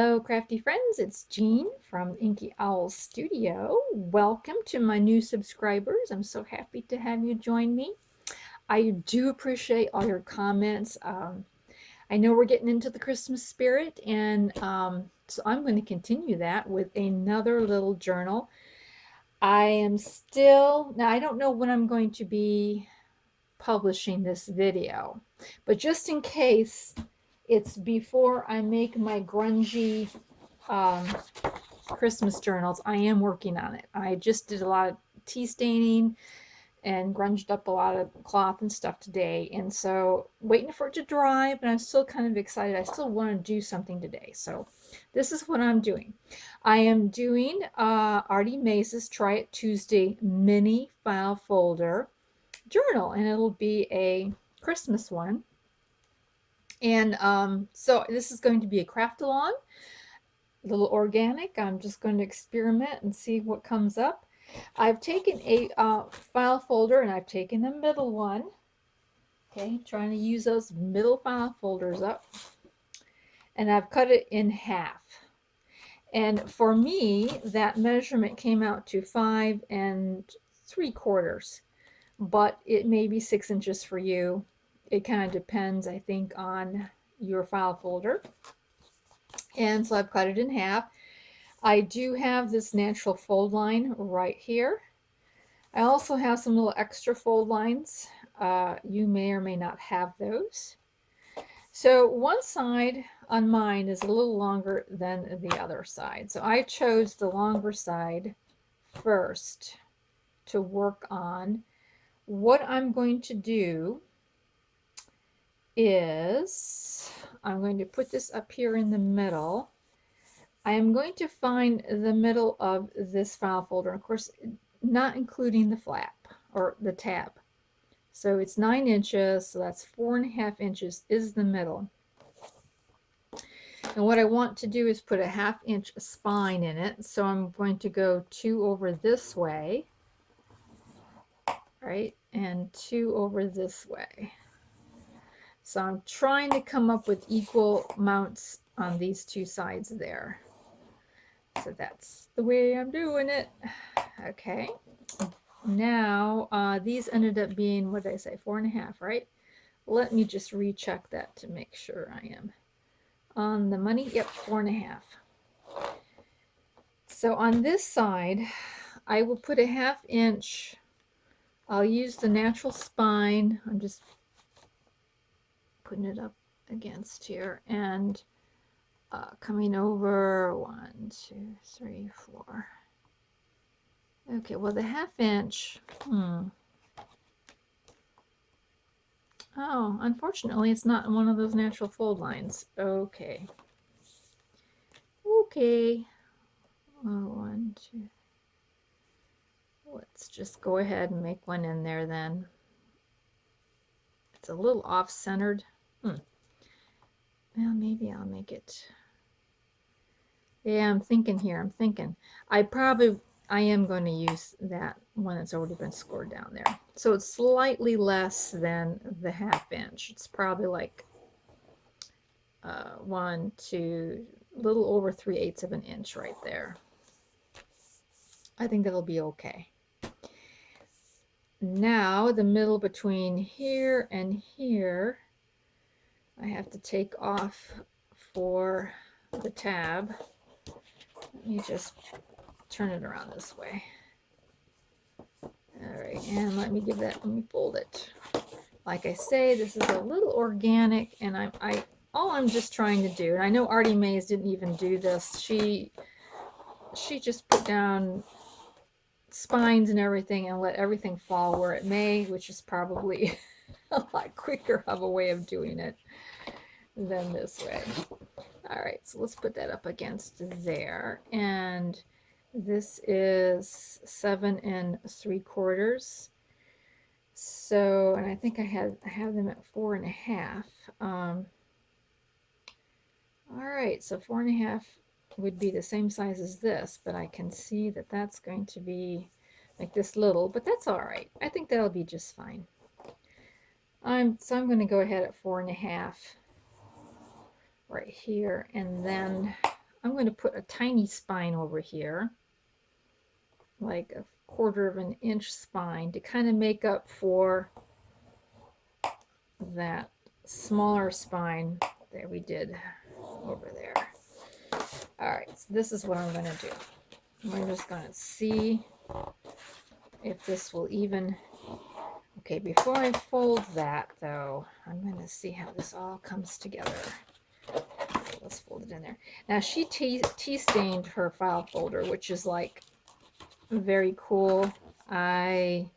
Hello, crafty friends. It's Jean from Inky Owl Studio. Welcome to my new subscribers. I'm so happy to have you join me. I do appreciate all your comments. I know we're getting into the Christmas spirit, and so I'm going to continue that with another little journal. Now I don't know when I'm going to be publishing this video, but just in case it's before I make my grungy um, Christmas journals, I am working on it. I just did a lot of tea staining and grunged up a lot of cloth and stuff today, and so waiting for it to dry, but I'm still kind of excited. I still want to do something today, so this is what I'm doing. I am doing Artymaze's Try It Tuesday mini file folder journal, and it'll be a Christmas one. And so this is going to be a craft-along, a little organic. I'm just going to experiment and see what comes up. I've taken a file folder, and I've taken the middle one. Okay, trying to use those middle file folders up. And I've cut it in half. And for me, that measurement came out to 5 3/4. But it may be 6 inches for you. It kind of depends, I think, on your file folder. And so I've cut it in half. I do have this natural fold line right here. I also have some little extra fold lines. You may or may not have those. So one side on mine is a little longer than the other side. So I chose the longer side first to work on. What I'm going to do is I'm going to put this up here in the middle. I am going to find the middle of this file folder, of course, not including the flap or the tab. So it's 9 inches, so that's 4.5 inches is the middle. And what I want to do is put a 1/2 inch spine in it. So I'm going to go 2 over this way, right, and 2 over this way. So I'm trying to come up with equal amounts on these two sides there. So that's the way I'm doing it. Okay. Now, these ended up being, what did I say, 4.5, right? Let me just recheck that to make sure I am on the money. Yep, 4.5. So on this side, I will put a 1/2 inch. I'll use the natural spine. I'm just putting it up against here, and coming over 1, 2, 3, 4. Okay, well, the 1/2 inch, oh, unfortunately, it's not one of those natural fold lines. Okay. Okay. Oh, 1, 2. Let's just go ahead and make one in there then. It's a little off-centered. Well, maybe I'll make it. Yeah, I'm thinking here. I'm thinking. I am going to use that one that's already been scored down there. So it's slightly less than the 1/2 inch. It's probably like 1, 2, a little over 3/8 of an inch right there. I think that'll be okay. Now the middle between here and here, I have to take off for the tab. Let me just turn it around this way. All right, and let me fold it. Like I say, this is a little organic, and all I'm just trying to do, and I know Artymaze didn't even do this. She just put down spines and everything and let everything fall where it may, which is probably a lot quicker of a way of doing it than this way. All right, so let's put that up against there, and this is 7 3/4. So, and I think I have them at 4.5. All right, so 4.5 would be the same size as this, but I can see that that's going to be like this little, but that's all right. I think that'll be just fine. So I'm going to go ahead at 4.5 right here, and then I'm going to put a tiny spine over here, like a 1/4 of an inch spine, to kind of make up for that smaller spine that we did over there. All right, so this is what I'm going to do. We're just going to see if this will even. Okay, before I fold that though, I'm going to see how this all comes together. Let's fold it in there. Now she tea stained her file folder, which is like very cool. I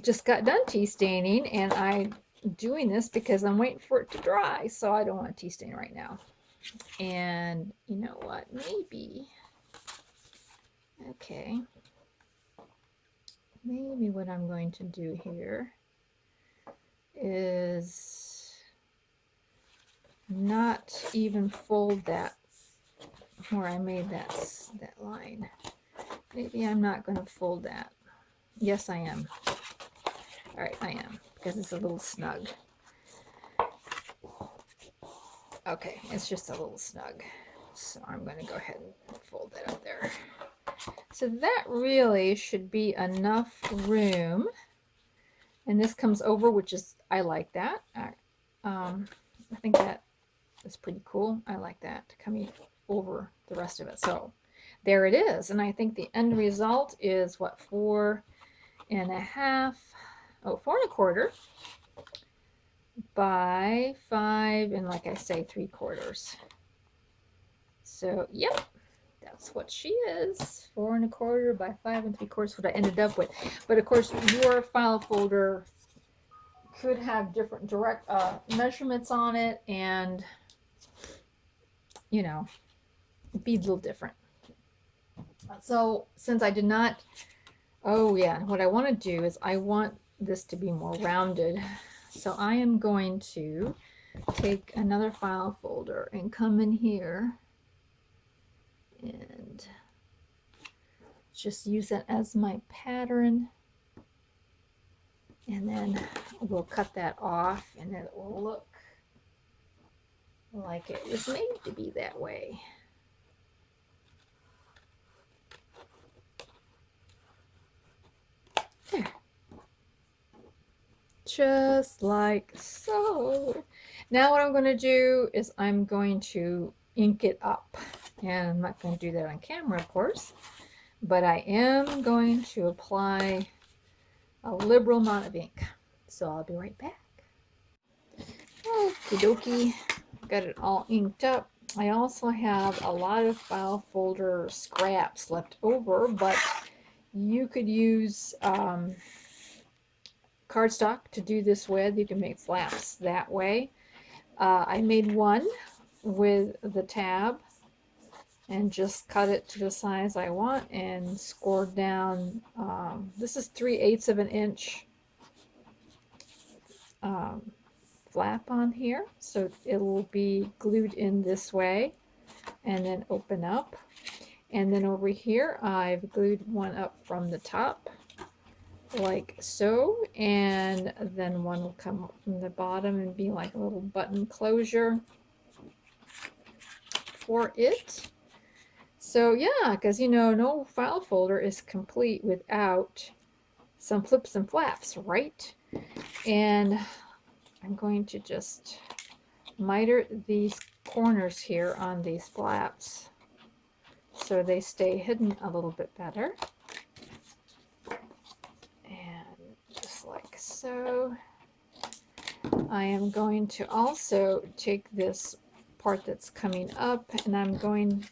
just got done tea staining, and I'm doing this because I'm waiting for it to dry, so I don't want to tea stain right now. And you know what? Maybe, okay, maybe what I'm going to do here is not even fold that where I made that line. Maybe I'm not going to fold that. Yes, I am. All right, I am, because it's a little snug. Okay, it's just a little snug. So I'm going to go ahead and fold that up there. So that really should be enough room. And this comes over, which is, I like that. I think that is pretty cool. I like that coming over the rest of it. So there it is. And I think the end result is what, 4 1/2, 4 1/4 by 5, and like I say, 3/4. So yep, that's what she is. 4 1/4 by 5 3/4, what I ended up with. But of course, your file folder could have different direct measurements on it, and you know, be a little different. So since I did not, oh yeah, what I want to do is I want this to be more rounded. So I am going to take another file folder and come in here and just use it as my pattern. And then we'll cut that off, and it will look like it was made to be that way. There. Just like so. Now what I'm going to do is I'm going to ink it up. And I'm not going to do that on camera, of course. But I am going to apply a liberal amount of ink. So I'll be right back. Okie dokie. Got it all inked up. I also have a lot of file folder scraps left over, but you could use cardstock to do this with. You can make flaps that way. I made one with the tab and just cut it to the size I want and scored down. This is 3/8 of an inch flap on here, so it will be glued in this way and then open up. And then over here I've glued one up from the top like so, and then one will come up from the bottom and be like a little button closure for it. So yeah, because you know, no file folder is complete without some flips and flaps, right? And I'm going to just miter these corners here on these flaps so they stay hidden a little bit better. And just like so. I am going to also take this part that's coming up, and I'm going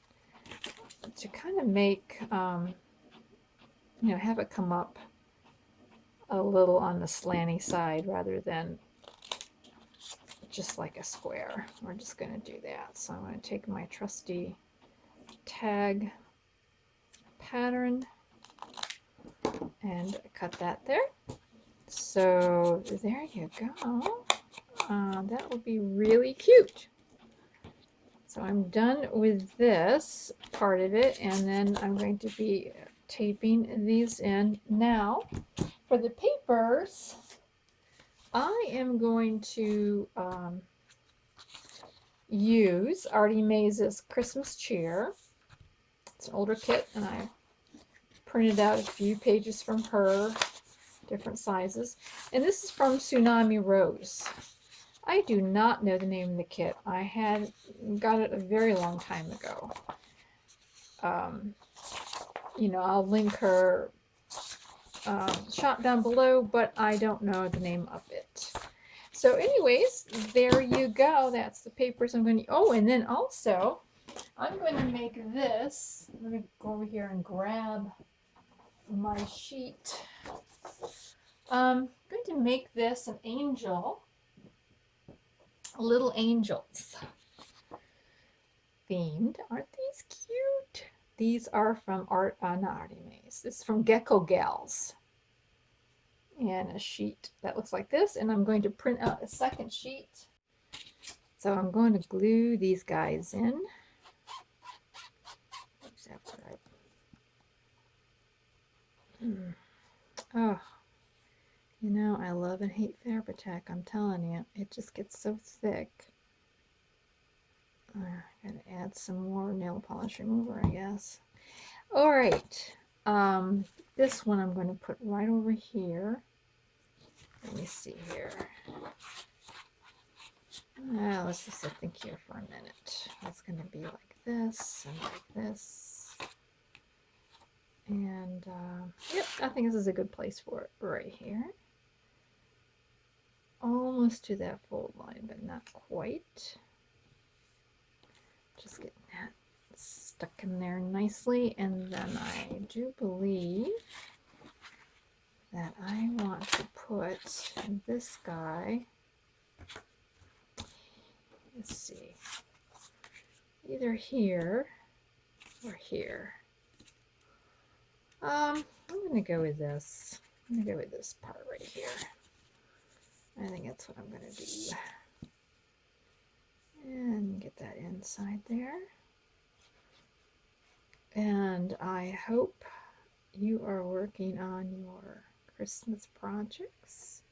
to kind of make, you know, have it come up a little on the slanty side rather than just like a square. We're just going to do that. So I'm going to take my trusty tag pattern and cut that there. So there you go. That will be really cute. So I'm done with this part of it, and then I'm going to be taping these in. Now for the papers, I am going to use Artymaze's Christmas cheer. It's an older kit, and I printed out a few pages from her, different sizes. And this is from Tsunami Rose. I do not know the name of the kit. I had got it a very long time ago. You know, I'll link her shop down below, but I don't know the name of it. So anyways, there you go. That's the papers I'm going to, oh, and then also I'm going to make this. Let me go over here and grab my sheet. I'm going to make this an angel, little angels themed. Aren't these cute? These are from not Artymaze. This is from Gecko Gals. And a sheet that looks like this. And I'm going to print out a second sheet. So I'm going to glue these guys in. Oh, you know, I love and hate Fabri-Tac. I'm telling you, it just gets so thick. I gotta add some more nail polish remover, I guess. All right, this one I'm going to put right over here. Let me see here. Let's just think here for a minute. It's going to be like this and like this. And yep, I think this is a good place for it right here. Almost to that fold line, but not quite. Just getting that stuck in there nicely. And then I do believe that I want to put this guy, let's see, either here or here. I'm going to go with this. I'm going to go with this part right here. I think that's what I'm going to do. And get that inside there. And I hope you are working on your Christmas projects.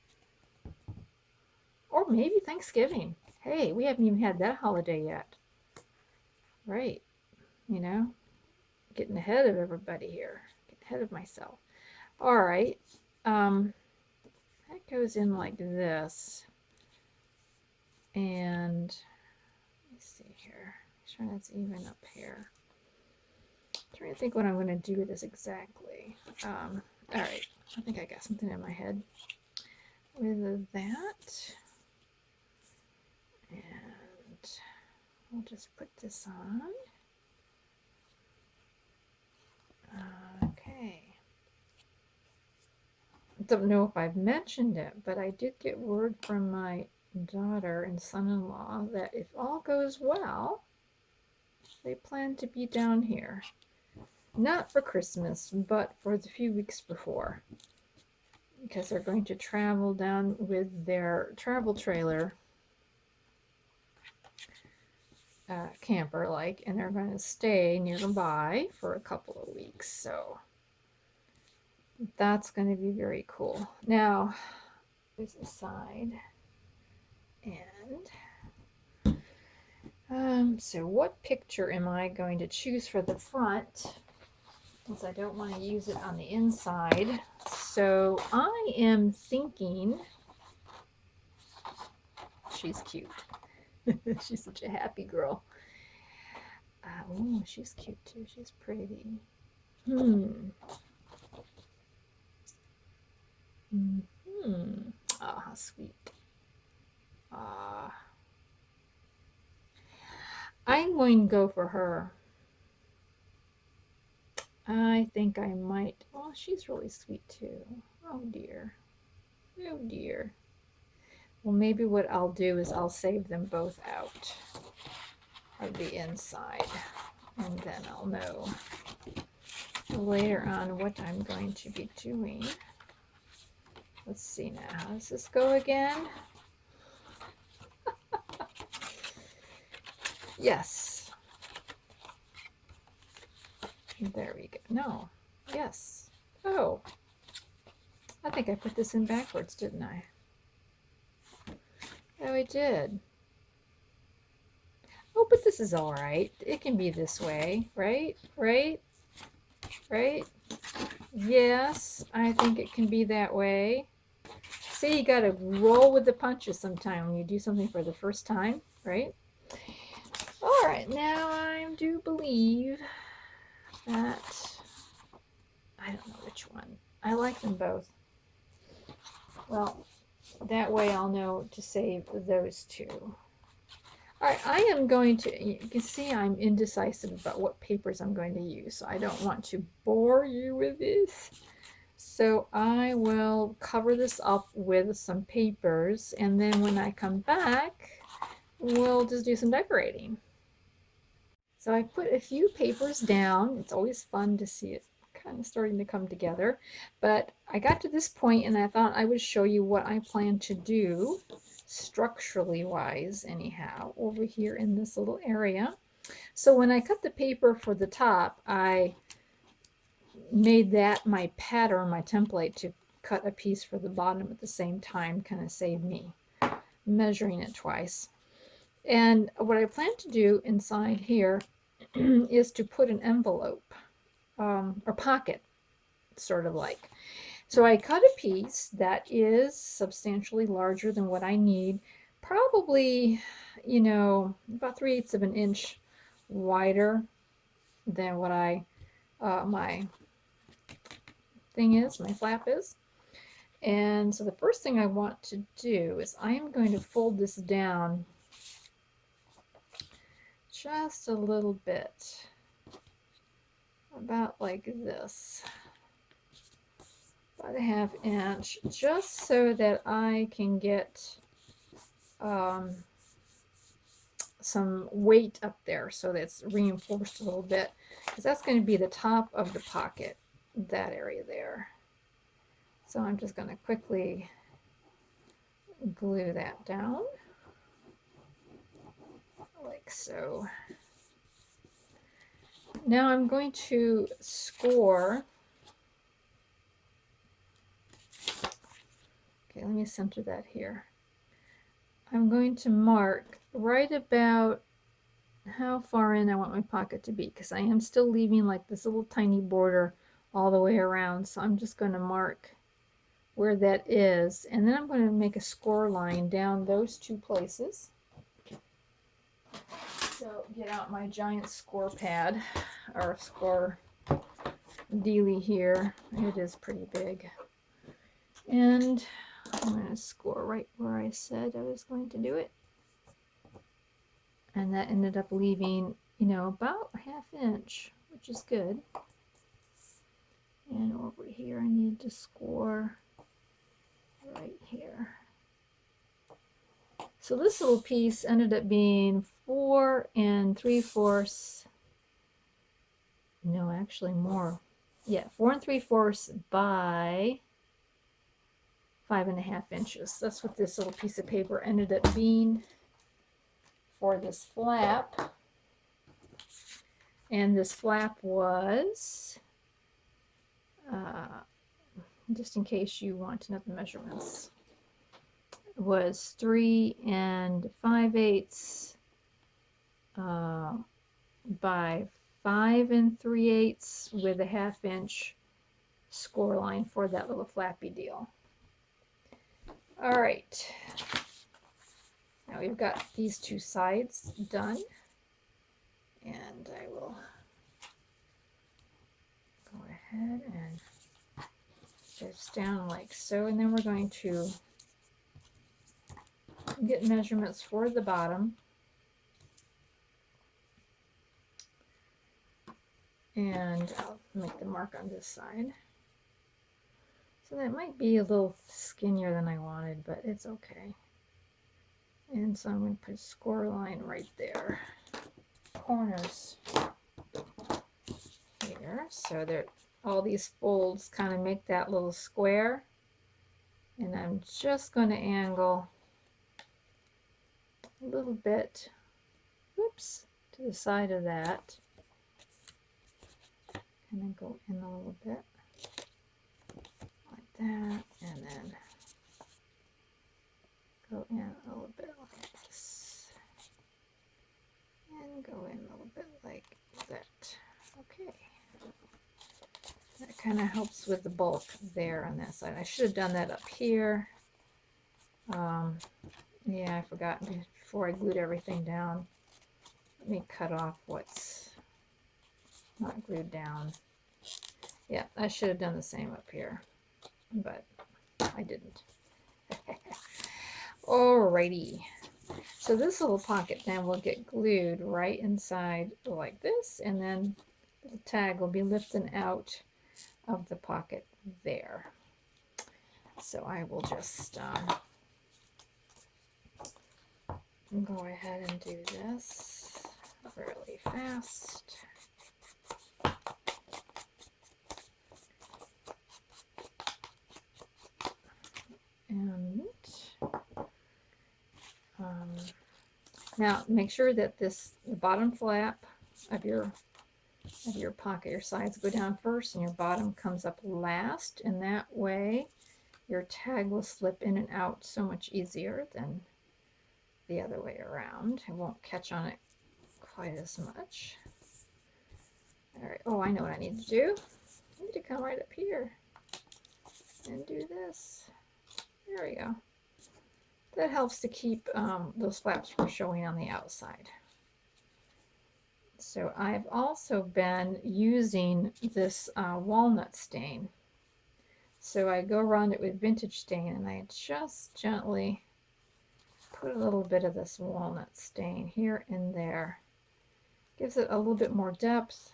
Or maybe Thanksgiving. Hey, we haven't even had that holiday yet. Right. You know, getting ahead of everybody here. Getting ahead of myself. All right. That goes in like this. And let me see here. Make sure that's even up here. I'm trying to think what I'm going to do with this exactly. All right. I think I got something in my head with that. And we'll just put this on. Okay. I don't know if I've mentioned it, but I did get word from my daughter and son-in-law that if all goes well, they plan to be down here. Not for Christmas, but for the few weeks before. Because they're going to travel down with their travel trailer, camper like, and they're going to stay nearby for a couple of weeks. So that's going to be very cool. Now, this aside, and so what picture am I going to choose for the front? Since I don't want to use it on the inside. So I am thinking, she's cute. She's such a happy girl. Oh, she's cute too. She's pretty. Oh, how sweet. I'm going to go for her. I think I might. Oh, she's really sweet too. Oh dear. Oh dear. Well, maybe what I'll do is I'll save them both out of the inside. And then I'll know later on what I'm going to be doing. Let's see now. How does this go again? Yes. There we go. No. Yes. Oh. I think I put this in backwards, didn't I? Oh, I did. Oh, but this is all right. It can be this way, right? Right? Right? Yes, I think it can be that way. See, you got to roll with the punches sometime when you do something for the first time, right? All right, now I do believe that, I don't know which one. I like them both. Well, that way I'll know to save those two. All right, I am going to, you can see I'm indecisive about what papers I'm going to use, so I don't want to bore you with this. So I will cover this up with some papers, and then when I come back, we'll just do some decorating. So I put a few papers down. It's always fun to see it kind of starting to come together. But I got to this point and I thought I would show you what I plan to do structurally wise anyhow over here in this little area. So when I cut the paper for the top, I made that my pattern, my template to cut a piece for the bottom at the same time, kind of saved me measuring it twice. And what I plan to do inside here is to put an envelope or pocket, sort of like. So I cut a piece that is substantially larger than what I need, probably, you know, about 3/8 of an inch wider than what my thing is, my flap is. And so the first thing I want to do is I am going to fold this down just a little bit, about like this, about a 1/2 inch, just so that I can get some weight up there, so that's reinforced a little bit, because that's going to be the top of the pocket, that area there. So I'm just going to quickly glue that down like so. Now I'm going to score. Okay, let me center that here. I'm going to mark right about how far in I want my pocket to be, because I am still leaving like this little tiny border all the way around. So I'm just going to mark where that is, and then I'm going to make a score line down those two places. So get out my giant score pad, or score dealie here. It is pretty big. And I'm going to score right where I said I was going to do it. And that ended up leaving, you know, about a 1/2 inch, which is good. And over here I need to score right here. So this little piece ended up being 4 3/4. No, actually more. Yeah, 4 3/4 by 5.5 inches. That's what this little piece of paper ended up being for this flap. And this flap was, just in case you want to know the measurements, was 3 5/8 by 5 3/8 with a 1/2 inch score line for that little flappy deal. All right, now we've got these two sides done, and I will go ahead and just down like so, and then we're going to get measurements for the bottom. And I'll make the mark on this side. So that might be a little skinnier than I wanted, but it's okay. And so I'm going to put a score line right there. Corners here, so that all these folds kind of make that little square. And I'm just going to angle a little bit, whoops, to the side of that. And then go in a little bit like that, and then go in a little bit like this, it like that. Okay. That kind of helps with the bulk there on that side. I should have done that up here. Yeah, I forgot before I glued everything down. Let me cut off what's not glued down. Yeah, I should have done the same up here, but I didn't. Alrighty. So this little pocket then will get glued right inside like this, and then the tag will be lifting out of the pocket there. So I will just go ahead and do this really fast. And now make sure that the bottom flap of your pocket, your sides go down first and your bottom comes up last, and that way your tag will slip in and out so much easier than the other way around. It won't catch on it quite as much. All right, oh, I know what I need to do. I need to come right up here and do this. There we go. That helps to keep those flaps from showing on the outside. So I've also been using this walnut stain. So I go around it with vintage stain, and I just gently put a little bit of this walnut stain here and there. Gives it a little bit more depth,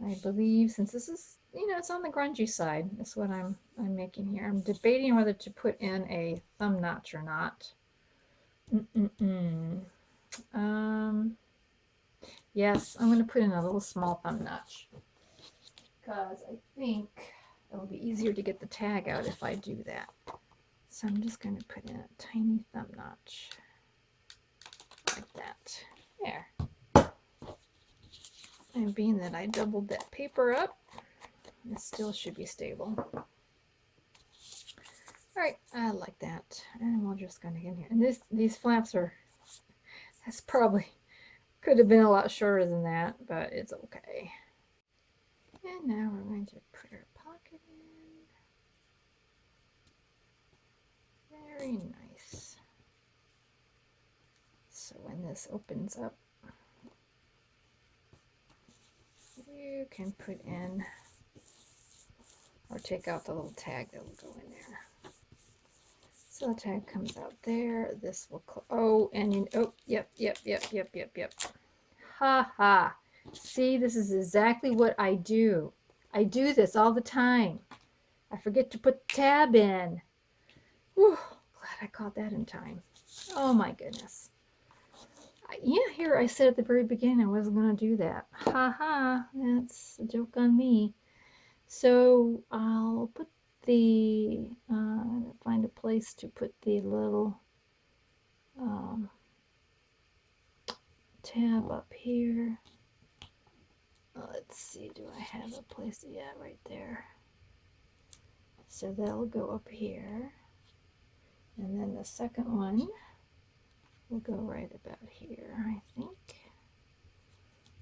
I believe, since this is, you know, it's on the grungy side. That's what I'm making here. I'm debating whether to put in a thumb notch or not. Yes, I'm going to put in a little small thumb notch, because I think it'll be easier to get the tag out if I do that. So I'm just going to put in a tiny thumb notch like that. There. And being that I doubled that paper up, it still should be stable. All right, I like that. And we're just going to get in here. And these flaps are, that's probably, could have been a lot shorter than that, but it's okay. And now we're going to put our pocket in. Very nice. So when this opens up, you can put in or take out the little tag that will go in there. So the tag comes out there. This will, oh, and you, oh, yep. Ha ha. See, this is exactly what I do. I do this all the time. I forget to put the tab in. Whew, glad I caught that in time. Oh my goodness. Yeah, here I said at the very beginning I wasn't going to do that. Ha ha, that's a joke on me. So I'll put the, find a place to put the little tab up here. Let's see, do I have a place? Yeah, right there. So that'll go up here. And then the second one will go right about here, I think.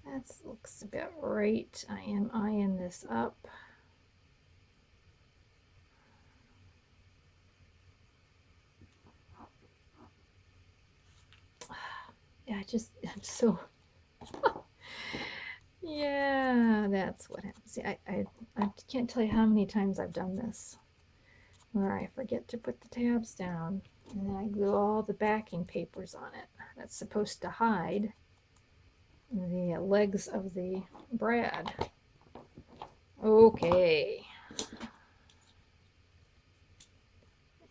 That looks about right. I am eyeing this up. Yeah, I'm so yeah, that's what happens. See, I can't tell you how many times I've done this, where I forget to put the tabs down, and then I glue all the backing papers on it. That's supposed to hide the legs of the brad. Okay.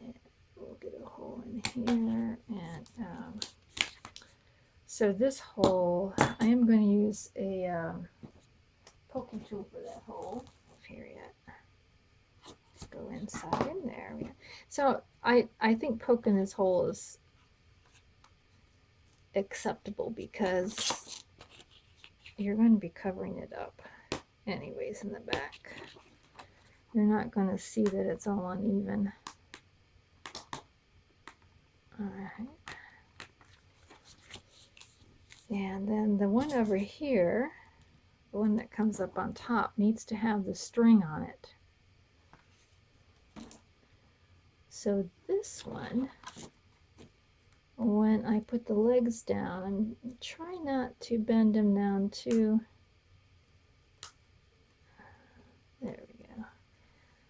And we'll get a hole in here, and so this hole, I am going to use a poking tool for that hole. Here yet. Let's go inside in there. So I think poking this hole is acceptable because you're going to be covering it up anyways in the back. You're not going to see that it's all uneven. All right. And then the one over here, the one that comes up on top, needs to have the string on it. So this one, when I put the legs down, I'm trying not to bend them down too. There we go.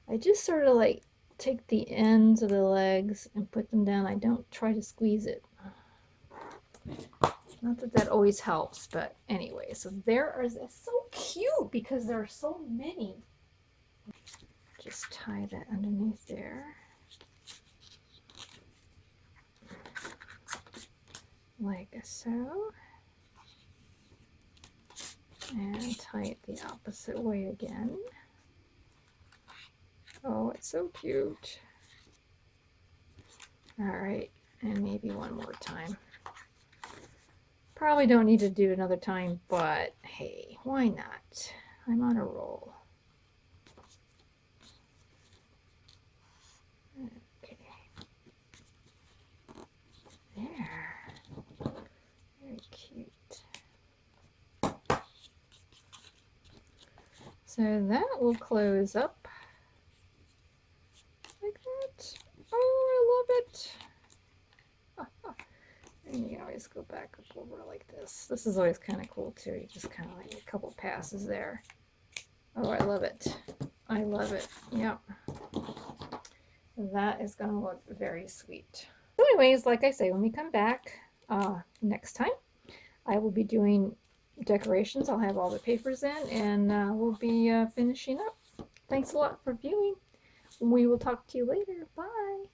I just sort of like take the ends of the legs and put them down. I don't try to squeeze it. Not that that always helps, but anyway, so there are, it's so cute because there are so many. Just tie that underneath there. Like so. And tie it the opposite way again. Oh, it's so cute. All right, and maybe one more time. Probably don't need to do it another time, but hey, why not? I'm on a roll. Okay. There. Very cute. So that will close up like that. Oh, I love it. And you can always go back up over like this. This is always kind of cool too. You just kind of like a couple passes there. Oh, I love it. I love it. Yep. That is going to look very sweet. So anyways, like I say, when we come back next time, I will be doing decorations. I'll have all the papers in, and we'll be finishing up. Thanks a lot for viewing. We will talk to you later. Bye.